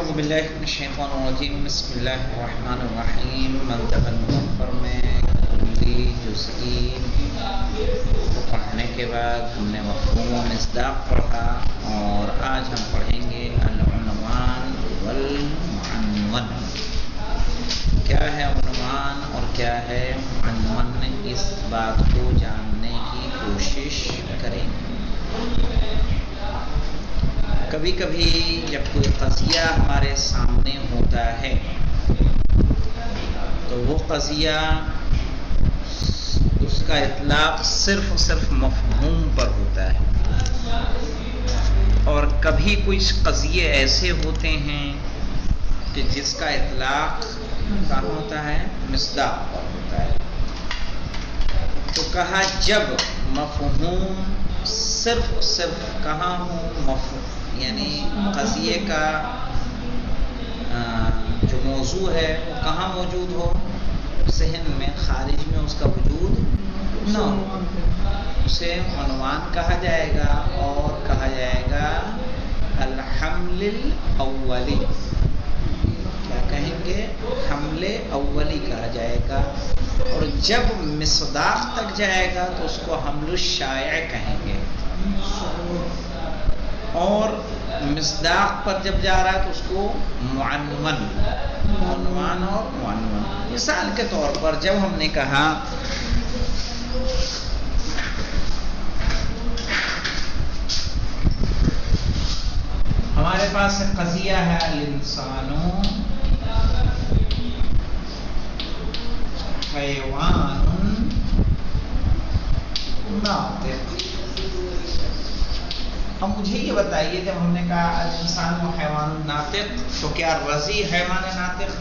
اعوذ باللہ من الشیطان الرجیم بسم اللہ الرحمن الرحیم منطق المظفر میں کلی جزئی کو پڑھنے کے بعد ہم نے مفہوم و مصداق پڑھا اور آج ہم پڑھیں گے العنوان والمعنون. کیا ہے عنوان اور کیا ہے معنون، اس بات کو جاننے کی کوشش کریں گے. کبھی کبھی جب کوئی قضیہ ہمارے سامنے ہوتا ہے تو وہ قضیہ اس کا اطلاق صرف مفہوم پر ہوتا ہے، اور کبھی کچھ قضیے ایسے ہوتے ہیں کہ جس کا اطلاق کہاں ہوتا ہے؟ مصداق پر ہوتا ہے. تو کہا جب مفہوم صرف کہاں ہو، مفہوم یعنی قضیے کا جو موضوع ہے وہ کہاں موجود ہو؟ ذہن میں، خارج میں اس کا وجود نہ ہو، اسے عنوان کہا جائے گا اور کہا جائے گا الحمل الاولی. کیا کہیں گے؟ حمل اولی کہا جائے گا. اور جب مصداق تک جائے گا تو اس کو حمل الشائع کہیں گے، اور مصداق پر جب جا رہا ہے تو اس کو معنون، عنوان اور معنون. مثال کے طور پر جب ہم نے کہا ہمارے پاس قضیہ ہے الانسان حیوان ناطق. اب مجھے یہ بتائیے جب ہم نے کہا الانسان و حیوان ناطق تو کیا رضی حیوان ناطق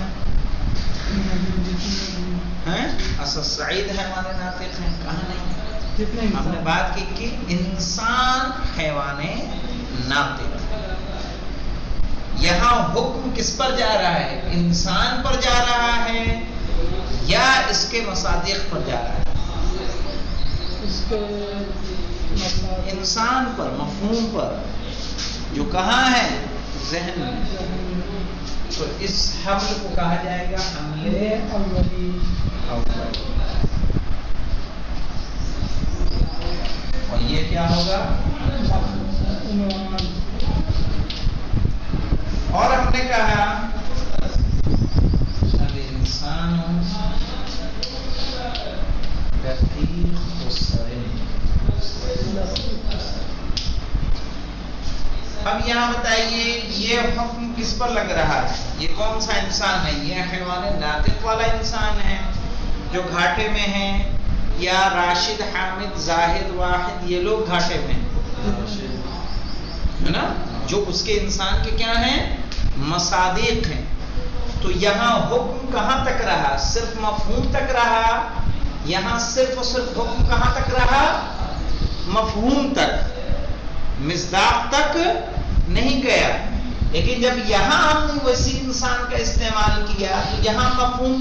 ہیں؟ اسد سعید حیوان ناطق ہیں؟ کہاں نہیں. ہم نے بات کی کہ انسان حیوان ناطق. یہاں حکم کس پر جا رہا ہے؟ انسان پر جا رہا ہے یا اس کے مصادیق پر جا رہا ہے؟ انسان پر، مفہوم پر، جو کہاں ہے؟ ذہن میں. تو اس حمل کو کہا جائے گا حمل اولی. اور یہ کیا ہوگا؟ اور ہم نے کہا الانسان دقیق السرین. اب یہاں بتائیے یہ حکم کس پر لگ رہا ہے؟ یہ کون سا انسان ہے؟ یہ حیوان ناطق والا انسان ہے جو گھاٹے میں ہے، یا راشد، حامد، زاہد، واحد یہ لوگ گھاٹے میں ہے نا، جو اس کے انسان کے کیا ہیں؟ مصادیق ہیں. تو یہاں حکم کہاں تک رہا؟ صرف مفہوم تک رہا. یہاں صرف حکم کہاں تک رہا؟ مفہوم تک، مصداق تک نہیں گیا. لیکن جب یہاں ہم نے وسیع انسان کا استعمال کیا تو یہاں مفہوم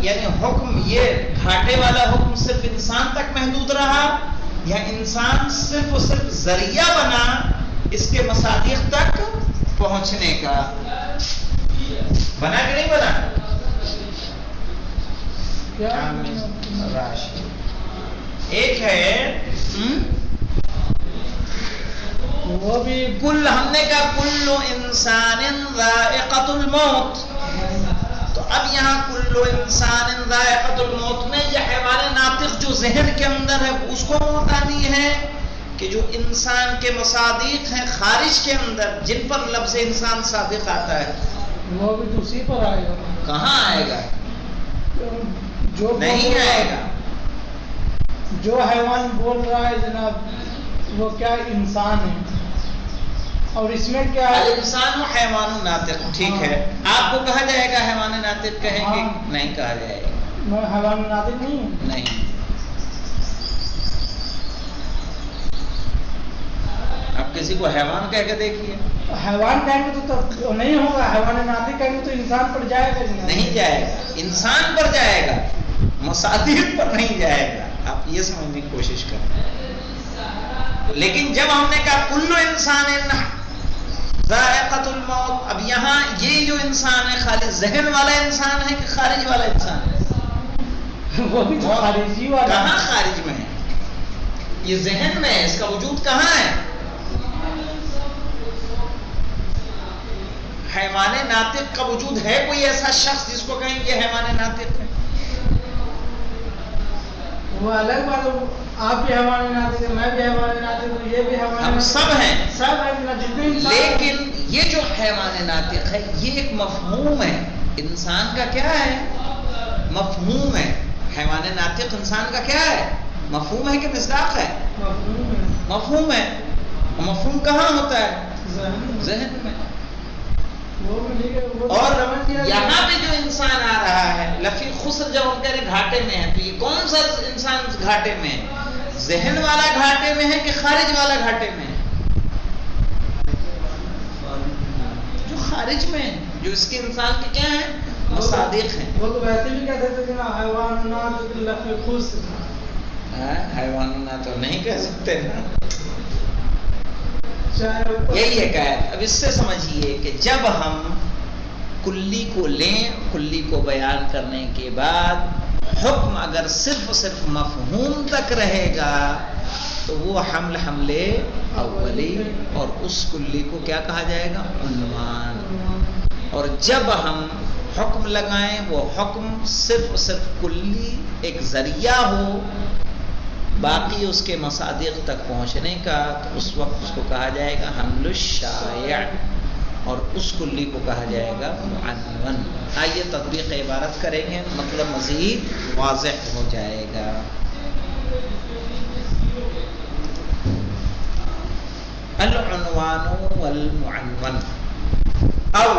یعنی حکم، یہ گھاٹے والا حکم صرف انسان تک محدود رہا، یا انسان صرف ذریعہ بنا اس کے مصادیق تک پہنچنے کا؟ بنا کہ نہیں بنا؟ ایک ہے وہ بھی کل، ہم نے کہا کل انسان ذائقۃ الموت. تو اب یہاں کل انسان ذائقۃ الموت میں یہ حیوان ناطق جو ذہن کے اندر ہے اس کو موت آنی ہے، کہ جو انسان کے مصادیق ہیں خارج کے اندر جن پر لفظ انسان صادق آتا ہے وہ بھی تو اسی پر آئے گا. کہاں آئے گا؟ جو نہیں آئے گا. جو حیوان بول رہا ہے جناب وہ کیا انسان ہے، اور اس میں کیا ہے؟ الانسان و حیوان ناطق. ٹھیک ہے، آپ کو کہا جائے گا حیوان ناطق کہیں گے؟ نہیں کہا جائے گا. میں حیوان ناطق نہیں ہوں. نہیں. آپ کسی کو حیوان کہہ کے دیکھیے. حیوان کہیں گے تو نہیں ہوگا، حیوان ناطق کہیں گے تو انسان پر جائے گا. نہیں جائے گا، انسان پر جائے گا، مصادیق پر نہیں جائے گا. آپ یہ سمجھنے کی کوشش کریں. لیکن جب ہم نے کہا کل انسان ذائقۃ الموت. اب یہاں یہ جو انسان ہے خالی ذہن والا انسان ہے کہ خارج والا انسان ہے؟ وہ بھی تو خارجی والا. کہاں خارج میں ہے؟ یہ ذہن میں ہے. اس کا وجود کہاں ہے؟ حیوان ناطق کا وجود ہے؟ کوئی ایسا شخص جس کو کہیں یہ حیوان ناطق ہے؟ وہ الگ بات ہے. آپ بھی حیوان ناطق ہے، میں بھی حیوان ناطق ہوں، یہ بھی حیوان ہم سب ہیں. سب ہیں جتنے انسان. لیکن یہ جو حیوان ناطق ہے یہ ایک مفہوم ہے. انسان کا کیا ہے؟ مفہوم ہے. حیوان ناطق انسان کا کیا ہے؟ مفہوم ہے کہ مصداق ہے؟ مفہوم ہے. مفہوم کہاں ہوتا ہے؟ ذہن میں. اور یہاں پہ جو انسان آ رہا ہے لفی خسر، جب ہم کہہ رہے گھاٹے میں ہے، تو یہ کون سا انسان گھاٹے میں ہے؟ ذہن والا گھاٹے میں ہے کہ خارج والا گھاٹے میں ہے؟ جو خارج میں ہے، جو اس کے انسان کے کیا ہیں؟ مصادیق ہیں. وہ تو ویسے بھی کہتے تھے نا حیوانات لفی خسر. حیوانات تو نہیں کہہ سکتے نا. یہی حکایت. اب اس سے سمجھیے کہ جب ہم کلی کو لیں، کلی کو بیان کرنے کے بعد حکم اگر صرف مفہوم تک رہے گا تو وہ حمل اولی، اور اس کلی کو کیا کہا جائے گا؟ عنوان. اور جب ہم حکم لگائیں وہ حکم صرف کلی ایک ذریعہ ہو باقی اس کے مصادیق تک پہنچنے کا، تو اس وقت اس کو کہا جائے گا حمل الشائع، اور اس کلی کو کہا جائے گا معنون. آئیے تطبیق عبارت کریں گے، مطلب مزید واضح ہو جائے گا. العنوان والمعنون، او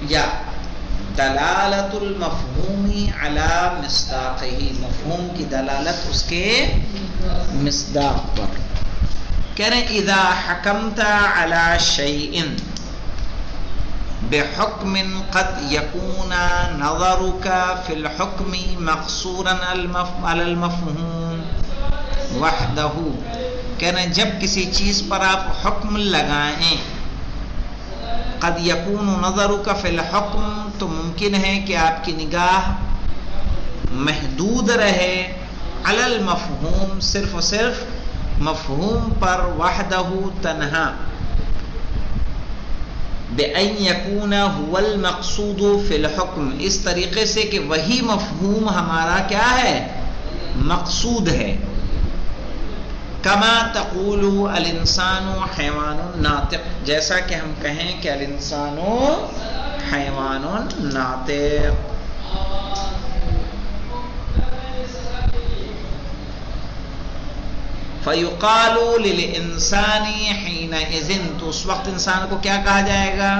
یا دلالت المفہوم علی مصداقہ، مفہوم کی دلالت اس کے مصداق پر. کہہ رہے ہیں اذا حکمت علی شیء بحکم قد یکون نظرک فی الحکم مقصورا علی المفہوم وحدہ. کہہ رہے ہیں جب کسی چیز پر آپ حکم لگائیں، قد یکون نظرک فی الحکم، تو ممکن ہے کہ آپ کی نگاہ محدود رہے علی المفہوم، صرف مفہوم پر، وحدہ تنہا، بأن یکون هو المقصود فی الحکم، اس طریقے سے کہ وہی مفہوم ہمارا کیا ہے؟ مقصود ہے. کما تقول الانسان حیوان ناطق، جیسا کہ ہم کہیں کہ الانسان حیوان ناطق. فیقال للانسان حینئذ، تو اس وقت انسان کو کیا کہا جائے گا؟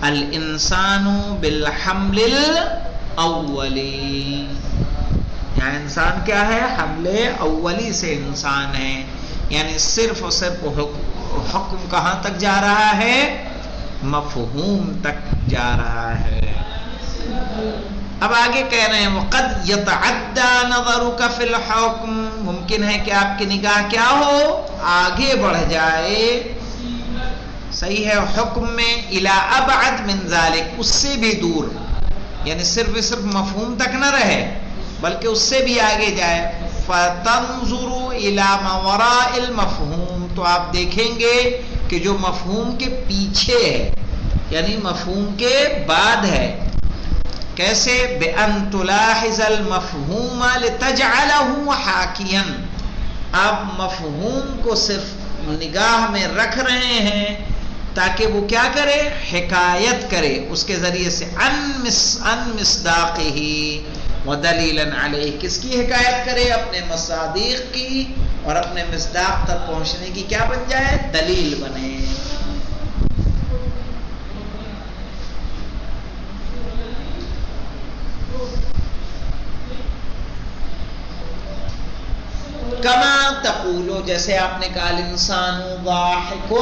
الانسان بالحمل الاولی. یعنی انسان کیا ہے؟ حمل اولی سے انسان ہے. یعنی صرف حکم کہاں تک جا رہا ہے؟ مفہوم تک جا رہا ہے. اب آگے کہہ رہے ہیں وقد یتعدی نظرک فی الحکم، ممکن ہے کہ آپ کی نگاہ کیا ہو؟ آگے بڑھ جائے، صحیح ہے، حکم میں الی ابعد من ذلک، اس سے بھی دور. یعنی صرف مفہوم تک نہ رہے بلکہ اس سے بھی آگے جائے. فتنظر الی ما وراء المفہوم، تو آپ دیکھیں گے کہ جو مفہوم کے پیچھے ہے، یعنی مفہوم کے بعد ہے. کیسے؟ بأن تلاحظ المفہوم لتجعلہ حاکیا، آپ مفہوم کو صرف نگاہ میں رکھ رہے ہیں تاکہ وہ کیا کرے؟ حکایت کرے اس کے ذریعے سے ان مصداقہ ودلیلا علیہ، کس کی حکایت کرے؟ اپنے مصادیق کی، اور اپنے مصداق تک پہنچنے کی کیا بن جائے؟ دلیل بنے. کما تقولو، جیسے آپ نے کہا الانسان ضاحک،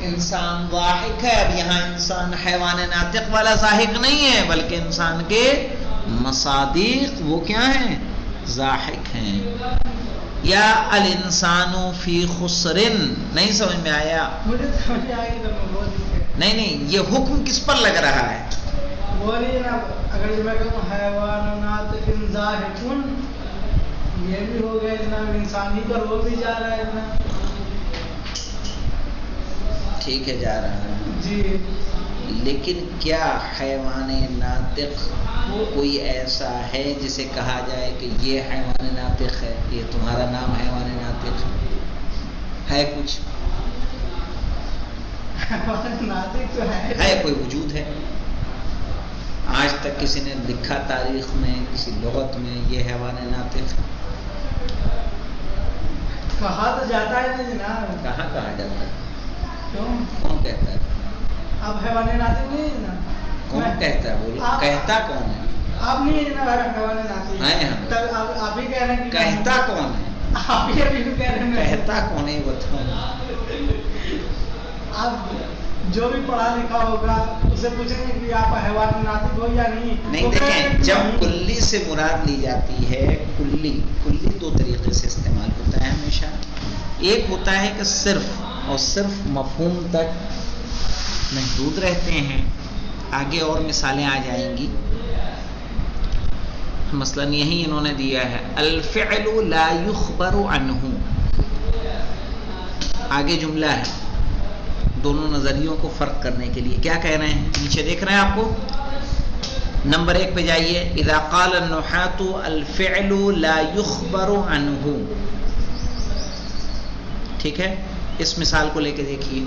انسان ضاحک ہے. اب یہاں انسان حیوان ناطق والا ضاحک نہیں ہے بلکہ انسان کے مصادیق وہ کیا ہیں؟ ضاحک ہیں. یا الانسان فی خسر، نہیں سمجھ میں آیا؟ مجھے سمجھ آئے گا. نہیں یہ حکم کس پر لگ رہا ہے؟ وہی نا، اگر میں کہوں حیوانات ذاہقون، یہ بھی ہو گیا جناب، انسانی پر وہ بھی جا رہا ہے جناب. ٹھیک ہے جا رہا ہے جی. لیکن کیا حیوان ناطق کوئی ایسا ہے جسے کہا جائے کہ یہ حیوان ناطق ہے، یہ تمہارا نام حیوان ناطق ہے؟ کچھ ناطق تو ہے، کوئی وجود ہے؟ آج تک کسی نے لکھا تاریخ میں، کسی لغت میں یہ حیوان ناطق؟ کہا تو جاتا ہے نا جناب. کہاں کہا جاتا ہے؟ کیوں؟ کون کہتا ہے؟ آپ حیوان ناطق نہیں ہے نا. کون کہتا ہے؟ بولو کہتا کون ہے؟ آپ نہیں ہے نا حیوان ناطق. ہیں ہم. تب آپ ہی کہہ رہے ہیں کہ کہتا کون ہے؟ آپ ہی ابھی کہہ رہے ہیں. کہتا کون ہے بتاؤ. آپ جو بھی پڑھا لکھا ہوگا اسے پوچھیں گے کہ آپ حیوان ناطق ہو یا نہیں. نہیں دیکھیں، جب کلی سے مراد لی جاتی ہے، کلی دو طریقے سے استعمال ہوتا ہے ہمیشہ. ایک ہوتا ہے کہ صرف اور صرف مفہوم تک محدود رہتے ہیں. آگے اور مثالیں آ جائیں گی. مثلاً یہی انہوں نے دیا ہے الفعل لا یخبر عنہ. آگے جملہ ہے دونوں نظریوں کو فرق کرنے کے لیے. کیا کہہ رہے ہیں؟ نیچے دیکھ رہے ہیں آپ کو. نمبر 1 پہ جائیے. اذا قال النحاة الفعل لا یخبر عنہ. ٹھیک ہے، اس مثال کو لے کے دیکھیے.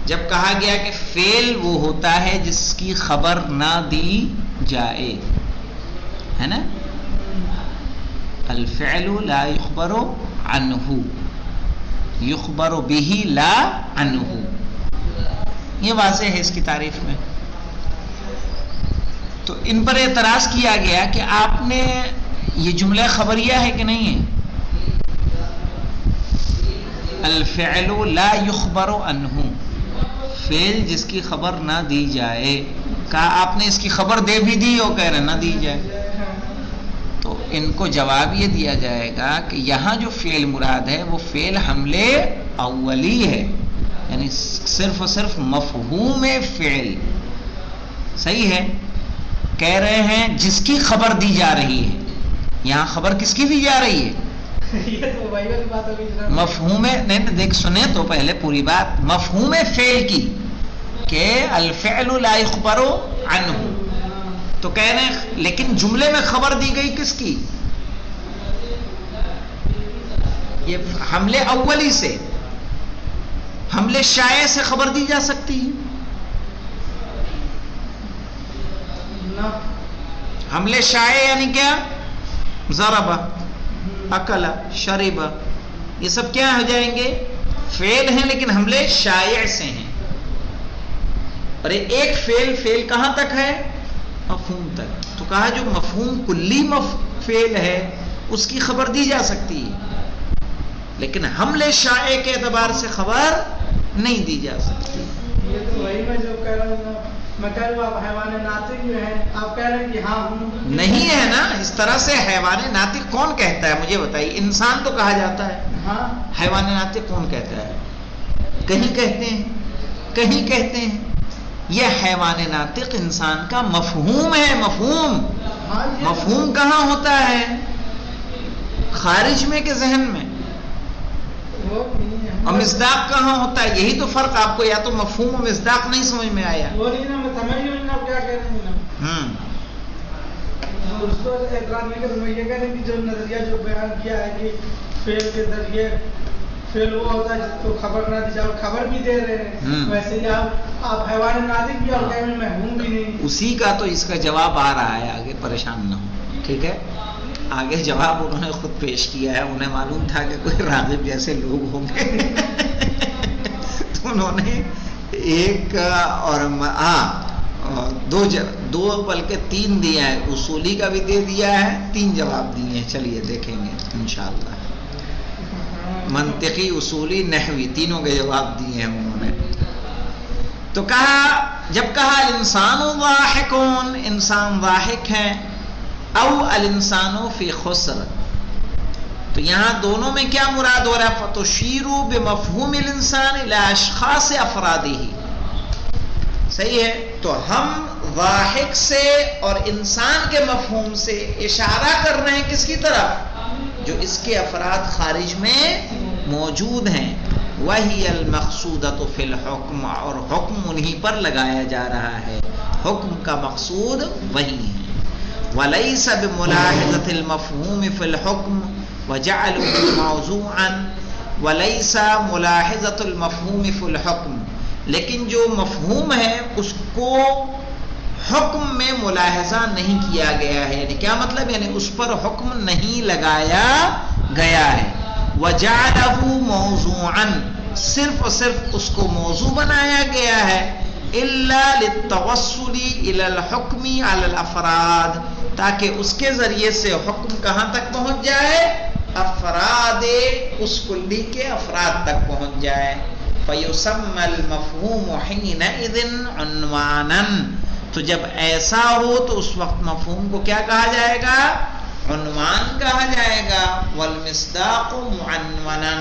جب کہا گیا کہ فعل وہ ہوتا ہے جس کی خبر نہ دی جائے، ہے نا. الفعل لا یخبر عنہ، یخبر به لا عنہ. یہ واضح ہے اس کی تعریف میں. تو ان پر اعتراض کیا گیا کہ آپ نے یہ جملہ خبریہ ہے کہ نہیں ہے؟ الفعل لا یخبر عنہ، فعل جس کی خبر نہ دی جائے. کہا آپ نے اس کی خبر دے بھی دی اور کہہ رہے نہ دی جائے. تو ان کو جواب یہ دیا جائے گا کہ یہاں جو فعل مراد ہے وہ فعل حملے اولی ہے، یعنی صرف اور صرف مفہوم فعل. صحیح ہے. کہہ رہے ہیں جس کی خبر دی جا رہی ہے. یہاں خبر کس کی دی جا رہی ہے؟ مفہوم. نہیں دیکھ سنیں تو پہلے پوری بات. مفہوم فعل کی کہ الفعل لا یخبر عنہ. تو کہہ رہے ہیں لیکن جملے میں خبر دی گئی کس کی؟ یہ حملے اولی سے. حملے شائع سے خبر دی جا سکتی ہے؟ حملے شائع یعنی کیا؟ ضرب، اکل، شرب، یہ سب کیا ہو جائیں گے؟ فعل ہیں لیکن حملے شائع سے ہیں. اور ایک فعل کہاں تک ہے؟ مفہوم تک. تو کہا جو مفہوم کلی فعل ہے اس کی خبر دی جا سکتی ہے، لیکن حملے شائع کے اعتبار سے خبر نہیں دی جا سکتی. یہ تو وہی میں جو کہہ رہا ہوں. میں کہہ رہا ہوں آپ حیوان ناطق جو ہے، آپ کہہ رہے ہیں کہ ہاں ہوں. نہیں ہے نا. اس طرح سے حیوان ناطق کون کہتا ہے مجھے بتائیے؟ انسان تو کہا جاتا ہے. ہاں. حیوان ناطق کون کہتا ہے؟ کہیں کہتے ہیں، کہیں کہتے ہیں. یہ حیوان ناطق انسان کا مفہوم ہے. مفہوم. مفہوم کہاں ہوتا ہے؟ خارج میں کہ ذہن میں؟ اور مصداق کہاں ہوتا ہے؟ یہی تو فرق. آپ کو یا تو مفہوم اور مصداق نہیں سمجھ میں آیا. وہ نہیں نا، میں سمجھ نہیں آپ کیا کہہ رہے ہیں. اس کو اعتراض نہیں کروں. میں یہ کہہ رہے ہیں کہ جو نظریہ جو بیان کیا ہے کہ فعل کے ذریعے فعل وہ ہوتا ہے جس کو خبر نہ دی جائے، خبر بھی دے رہے ہیں، ویسے ہی آپ حیوان ناطق بھی اور کہہ رہے ہیں محروم بھی نہیں. اسی کا تو اس کا جواب آ رہا ہے. آگے پریشان نہ ہو. ٹھیک ہے. آگے جواب انہوں نے خود پیش کیا ہے. انہیں معلوم تھا کہ کوئی راغب جیسے لوگ ہوں گے تو انہوں نے ایک اور دو بلکہ 3 دیا ہے. اصولی کا بھی دے دیا ہے، 3 جواب دیے ہیں. چلیے دیکھیں گے انشاءاللہ. منطقی، اصولی، نحوی، تینوں کے جواب دیے ہیں انہوں نے. تو کہا، جب کہا الانسان ضاحکون، انسان ضاحک ہے، او الانسان فی خسر، تو یہاں دونوں میں کیا مراد ہو رہا ہے؟ فتشیر بمفہوم الانسان الی اشخاص افرادہ، صحیح ہے. تو ہم ضاحک سے اور انسان کے مفہوم سے اشارہ کر رہے ہیں کس کی طرف؟ جو اس کے افراد خارج میں موجود ہیں. وہی المقصودۃ فی الحکم، اور حکم انہی پر لگایا جا رہا ہے، حکم کا مقصود وہی ہے. ولیس بملاحظۃ المفہوم فی الحکم وجعلہ موضوعا، ولیس ملاحظۃ المفہوم فی الحکم، لیکن جو مفہوم ہے اس کو حکم میں ملاحظہ نہیں کیا گیا ہے. یعنی کیا مطلب؟ یعنی اس پر حکم نہیں لگایا گیا ہے. وجعلہ موضوعا، صرف اور صرف اس کو موضوع بنایا گیا ہے. الا للتوصل الى الحکم علی الافراد، تاکہ اس کے ذریعے سے حکم کہاں تک پہنچ جائے؟ افراد اس کلی کے افراد تک پہنچ جائے. فیسمى المفہوم حینئذ عنوانا، تو جب ایسا ہو تو اس وقت مفہوم کو کیا کہا جائے گا؟ عنوان کہا جائے گا. والمصداق معنونا،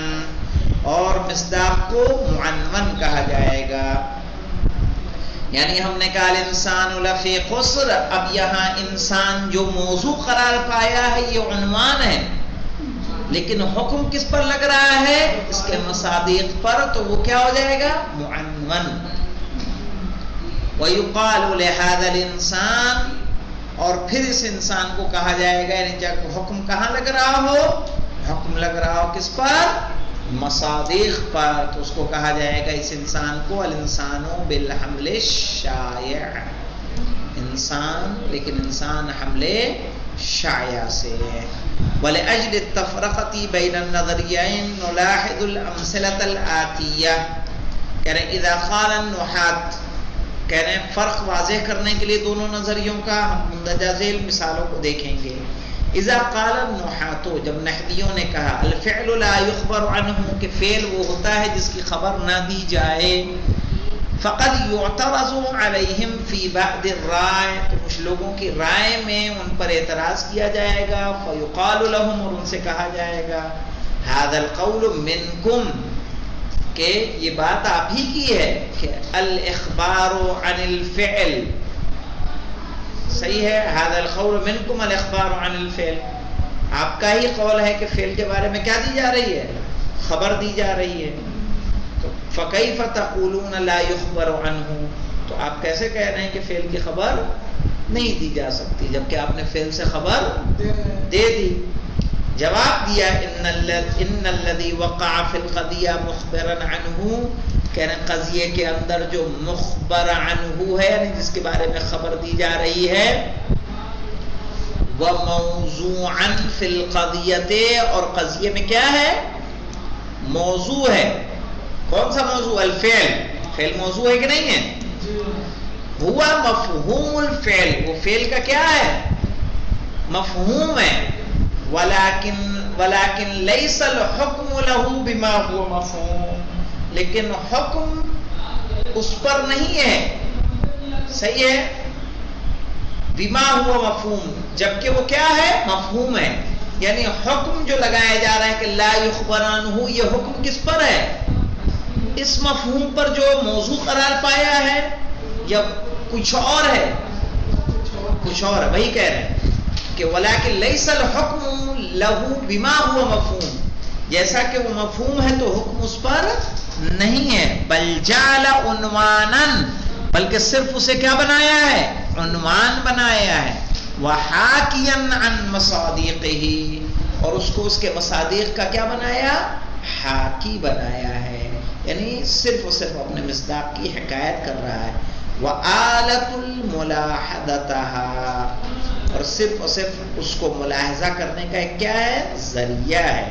اور مصداق کو معنون کہا جائے گا. یعنی ہم نے کہا الانسان لفی خسر، اب یہاں انسان جو موضوع قرار پایا ہے یہ عنوان ہے، لیکن حکم کس پر لگ رہا ہے؟ اس کے مصادیق پر، تو وہ کیا ہو جائے گا؟ معنون. وَيُقَالُ لِهَذَا الْإِنسَانِ، اور پھر اس انسان کو کہا جائے گا، یعنی جب حکم کہاں لگ رہا ہو؟ حکم لگ رہا ہو کس پر؟ مصادیق پر، تو اس کو کہا جائے گا اس انسان کو الانسان بالحمل الشائع، انسان، لیکن انسان حمل شائع سے. وَلِأَجْلِ التَّفْرَقَةِ بَيْنَ النَّظَرِيَّيْنِ نُلَاحِظُ الْأَمْثِلَةَ الْآتِيَّةَ، کہہ رہے اذا قال النحاة، کہہ رہے ہیں فرق واضح کرنے کے لیے دونوں نظریوں کا ہم مندرجہ ذیل مثالوں کو دیکھیں گے. اذا قال النحاة، جب نحویوں نے کہا الفعل لا يخبر عنه، کہ فعل وہ ہوتا ہے جس کی خبر نہ دی جائے. فقد يعترض عليهم في بعض الرائے، تو کچھ لوگوں کی رائے میں ان پر اعتراض کیا جائے گا. فيقال لهم، اور ان سے کہا جائے گا هذا القول منكم، کہ یہ بات آپ ہی کی ہے، کہ الاخبار عن الفعل، صحیح ہے، هذا القول منكم الاخبار عن الفعل، آپ کا ہی قول ہے کہ فعل کے بارے میں کیا دی جا رہی ہے؟ خبر دی جا رہی ہے. فَكَيْفَ تَقُولُونَ لَا يُخْبَرُ عَنْهُ، تو آپ کیسے کہہ رہے ہیں کہ فعل کی خبر نہیں دی جا سکتی جبکہ آپ نے فعل سے خبر دے دی؟ جواب دیا ان الذي وقع في القضية مخبرا عنه، کہنے قضیے کے اندر جو مخبر عنہ ہے، یعنی جس کے بارے میں خبر دی جا رہی ہے، وموضوعا في القضية، اور قضیے میں کیا ہے؟ موضوع ہے. کون سا موضوع؟ الفعل. فعل موضوع ہے کہ نہیں ہے؟ ہوا مفہوم الفعل، وہ فعل کا کیا ہے؟ مفہوم ہے. ولكن ليس الحكم له بما هو مفهوم، لیکن حکم اس پر نہیں ہے، صحیح ہے، بما هو مفہوم، جبکہ وہ کیا ہے؟ مفہوم ہے. یعنی حکم جو لگایا جا رہا ہے کہ لا يخبر عنه، یہ حکم کس پر ہے؟ اس مفہوم پر جو موضوع قرار پایا ہے، یا کچھ اور ہے؟ کچھ اور ہے، وہی کہہ رہے ہیں کہ ولیکن لیس الحکم لہو بما ہوا مفہوم، جیسا کہ وہ مفہوم ہے تو حکم اس پر نہیں ہے. بل جعل عنوانا، بلکہ صرف اسے کیا بنایا ہے؟ عنوان بنایا ہے. وحاکیا عن مصادیقہ، اور اس کو اس کے مصادیق کا کیا بنایا؟ حاکی بنایا ہے، یعنی صرف اور صرف اپنے مصداق کی حکایت کر رہا ہے. وآلۃ الملاحظتها، اور صرف اور صرف اس کو ملاحظہ کرنے کا ایک کیا ہے؟ ذریعہ ہے.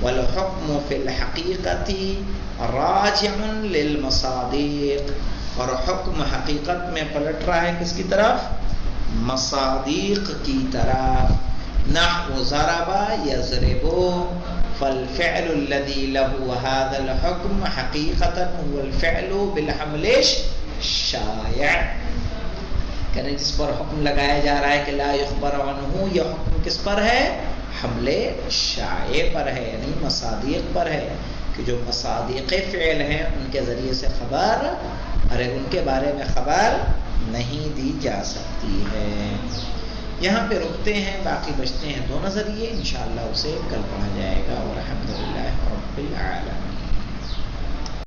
والحکم فی الحقیقت راجع للمصادیق، اور حکم حقیقت میں پلٹ رہا ہے کس کی طرف؟ مصادیق کی طرف. نحو ضرب یضرب، فالفعل الذي له هذا الحكم حقیقتا هو الفعل بالحمل الشائع، یعنی جس پر حکم لگایا جا رہا ہے کہ لا یخبر عنہ، یہ حکم کس پر ہے؟ حمل شائع پر ہے، یعنی مصادیق پر ہے، کہ جو مصادیق فعل ہیں ان کے ذریعے سے خبر ارے ان کے بارے میں خبر نہیں دی جا سکتی ہے. یہاں پہ رکتے ہیں، باقی بچتے ہیں دو نظریے، انشاءاللہ اسے کل پڑھا جائے گا. اور